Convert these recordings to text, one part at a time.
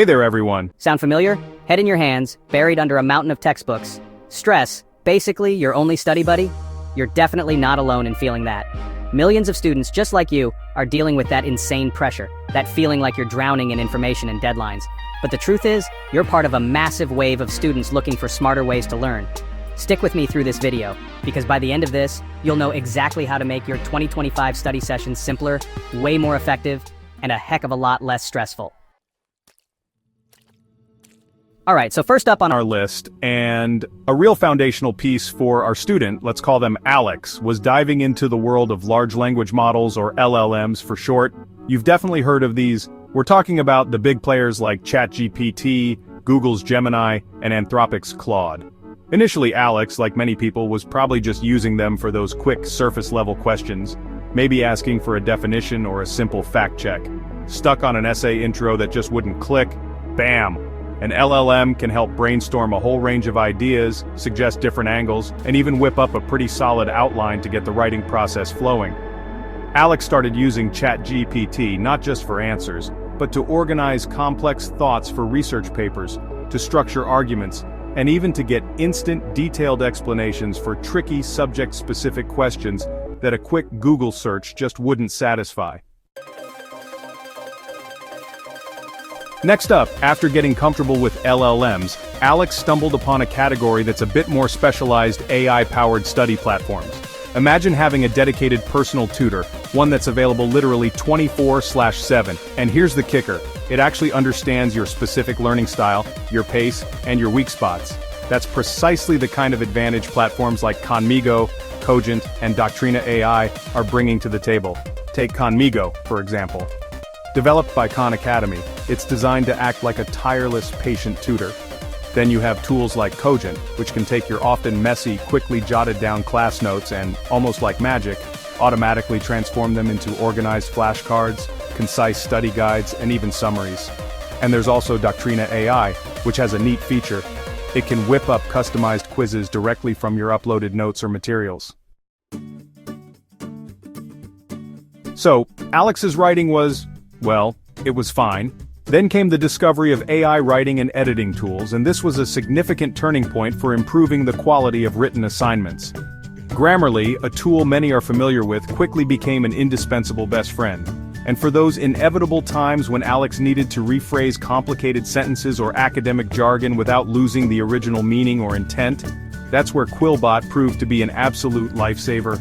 Hey there, everyone. Sound familiar? Head in your hands, buried under a mountain of textbooks. Stress, basically your only study buddy? You're definitely not alone in feeling that. Millions of students just like you are dealing with that insane pressure, that feeling like you're drowning in information and deadlines. But the truth is, you're part of a massive wave of students looking for smarter ways to learn. Stick with me through this video, because by the end of this, you'll know exactly how to make your 2025 study sessions simpler, way more effective, and a heck of a lot less stressful. Alright, so first up on our list, and a real foundational piece for our student, let's call them Alex, was diving into the world of large language models, or LLMs for short. You've definitely heard of these. We're talking about the big players like ChatGPT, Google's Gemini, and Anthropic's Claude. Initially, Alex, like many people, was probably just using them for those quick surface-level questions, maybe asking for a definition or a simple fact check. Stuck on an essay intro that just wouldn't click? Bam! An LLM can help brainstorm a whole range of ideas, suggest different angles, and even whip up a pretty solid outline to get the writing process flowing. Alex started using ChatGPT not just for answers, but to organize complex thoughts for research papers, to structure arguments, and even to get instant, detailed explanations for tricky subject-specific questions that a quick Google search just wouldn't satisfy. Next up, after getting comfortable with LLMs, Alex stumbled upon a category that's a bit more specialized AI-powered study platforms. Imagine having a dedicated personal tutor, one that's available literally 24/7. And here's the kicker, it actually understands your specific learning style, your pace, and your weak spots. That's precisely the kind of advantage platforms like Conmigo, Cogent, and Doctrina AI are bringing to the table. Take Conmigo, for example. Developed by Khan Academy, it's designed to act like a tireless, patient tutor. Then you have tools like Cogent, which can take your often messy, quickly jotted down class notes and, almost like magic, automatically transform them into organized flashcards, concise study guides, and even summaries. And there's also Doctrina AI, which has a neat feature. It can whip up customized quizzes directly from your uploaded notes or materials. So, Alex's writing was, well, it was fine. Then came the discovery of AI writing and editing tools, and this was a significant turning point for improving the quality of written assignments. Grammarly, a tool many are familiar with, quickly became an indispensable best friend. And for those inevitable times when Alex needed to rephrase complicated sentences or academic jargon without losing the original meaning or intent, that's where Quillbot proved to be an absolute lifesaver.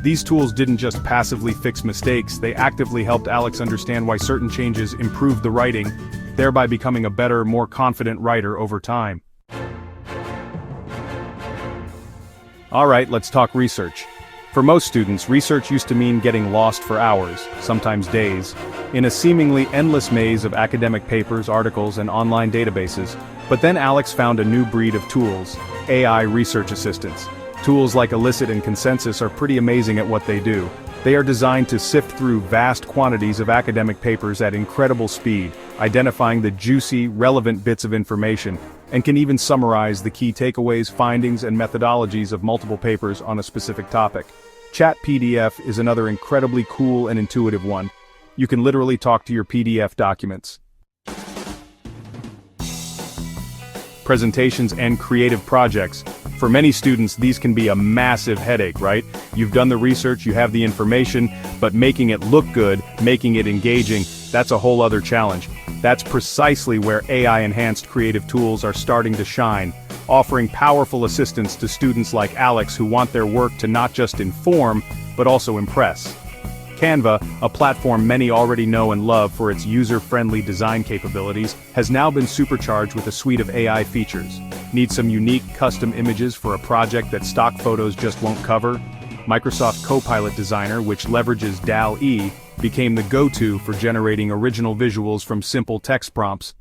These tools didn't just passively fix mistakes, they actively helped Alex understand why certain changes improved the writing, thereby becoming a better, more confident writer over time. Alright, let's talk research. For most students, research used to mean getting lost for hours, sometimes days, in a seemingly endless maze of academic papers, articles, and online databases. But then Alex found a new breed of tools, AI research assistants. Tools like Elicit and Consensus are pretty amazing at what they do. They are designed to sift through vast quantities of academic papers at incredible speed, identifying the juicy, relevant bits of information, and can even summarize the key takeaways, findings, and methodologies of multiple papers on a specific topic. Chat PDF is another incredibly cool and intuitive one. You can literally talk to your PDF documents. Presentations and creative projects. For many students, these can be a massive headache, right? You've done the research, you have the information, but making it look good, making it engaging, that's a whole other challenge. That's precisely where AI-enhanced creative tools are starting to shine, offering powerful assistance to students like Alex who want their work to not just inform, but also impress. Canva, a platform many already know and love for its user-friendly design capabilities, has now been supercharged with a suite of AI features. Need some unique custom images for a project that stock photos just won't cover? Microsoft Copilot Designer, which leverages DALL-E, became the go-to for generating original visuals from simple text prompts.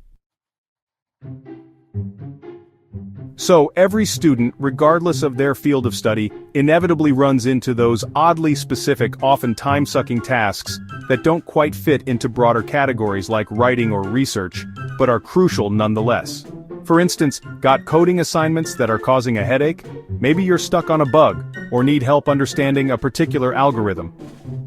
So every student, regardless of their field of study, inevitably runs into those oddly specific, often time-sucking tasks that don't quite fit into broader categories like writing or research, but are crucial nonetheless. For instance, got coding assignments that are causing a headache? Maybe you're stuck on a bug, or need help understanding a particular algorithm.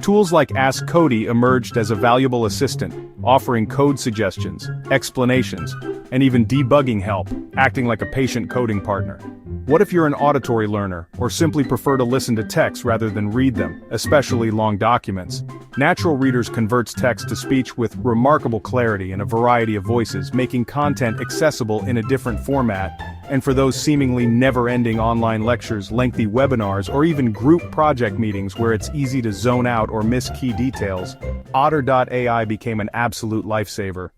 Tools like Ask Cody emerged as a valuable assistant, offering code suggestions, explanations, and even debugging help, acting like a patient coding partner. What if you're an auditory learner, or simply prefer to listen to text rather than read them, especially long documents? Natural Readers converts text to speech with remarkable clarity in a variety of voices, making content accessible in a different format. And for those seemingly never-ending online lectures, lengthy webinars, or even group project meetings where it's easy to zone out or miss key details, Otter.ai became an absolute lifesaver.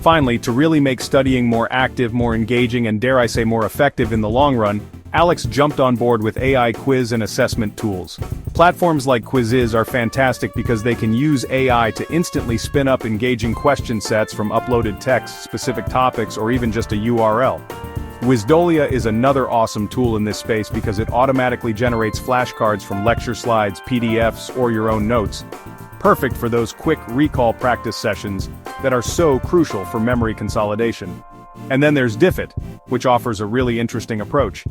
Finally, to really make studying more active, more engaging, and dare I say more effective in the long run, Alex jumped on board with AI quiz and assessment tools. Platforms like KAISE are fantastic because they can use AI to instantly spin up engaging question sets from uploaded text, specific topics, or even just a URL. Wisdolia is another awesome tool in this space because it automatically generates flashcards from lecture slides, PDFs, or your own notes. Perfect for those quick recall practice sessions that are so crucial for memory consolidation. And then there's Diffit, which offers a really interesting approach.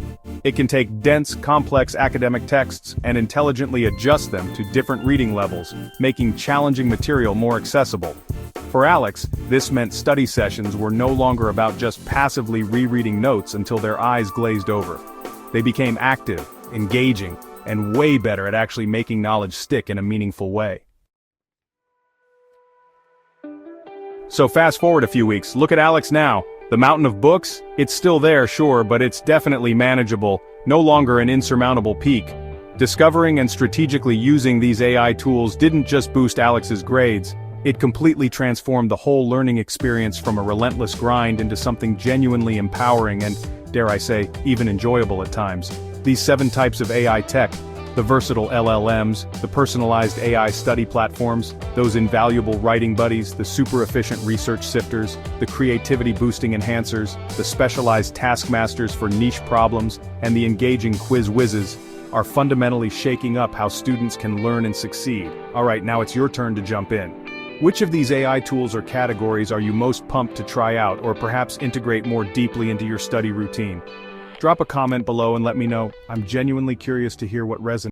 It can take dense, complex academic texts and intelligently adjust them to different reading levels, making challenging material more accessible. For Alex, this meant study sessions were no longer about just passively rereading notes until their eyes glazed over. They became active, engaging, and way better at actually making knowledge stick in a meaningful way. So fast forward a few weeks, look at Alex now. The mountain of books? It's still there, sure, but it's definitely manageable, no longer an insurmountable peak. Discovering and strategically using these AI tools didn't just boost Alex's grades, it completely transformed the whole learning experience from a relentless grind into something genuinely empowering and, dare I say, even enjoyable at times. These 7 types of AI tech, the versatile LLMs, the personalized AI study platforms, those invaluable writing buddies, the super efficient research sifters, the creativity boosting enhancers, the specialized taskmasters for niche problems, and the engaging quiz whizzes, are fundamentally shaking up how students can learn and succeed. Alright, now it's your turn to jump in. Which of these AI tools or categories are you most pumped to try out or perhaps integrate more deeply into your study routine? Drop a comment below and let me know. I'm genuinely curious to hear what resonates.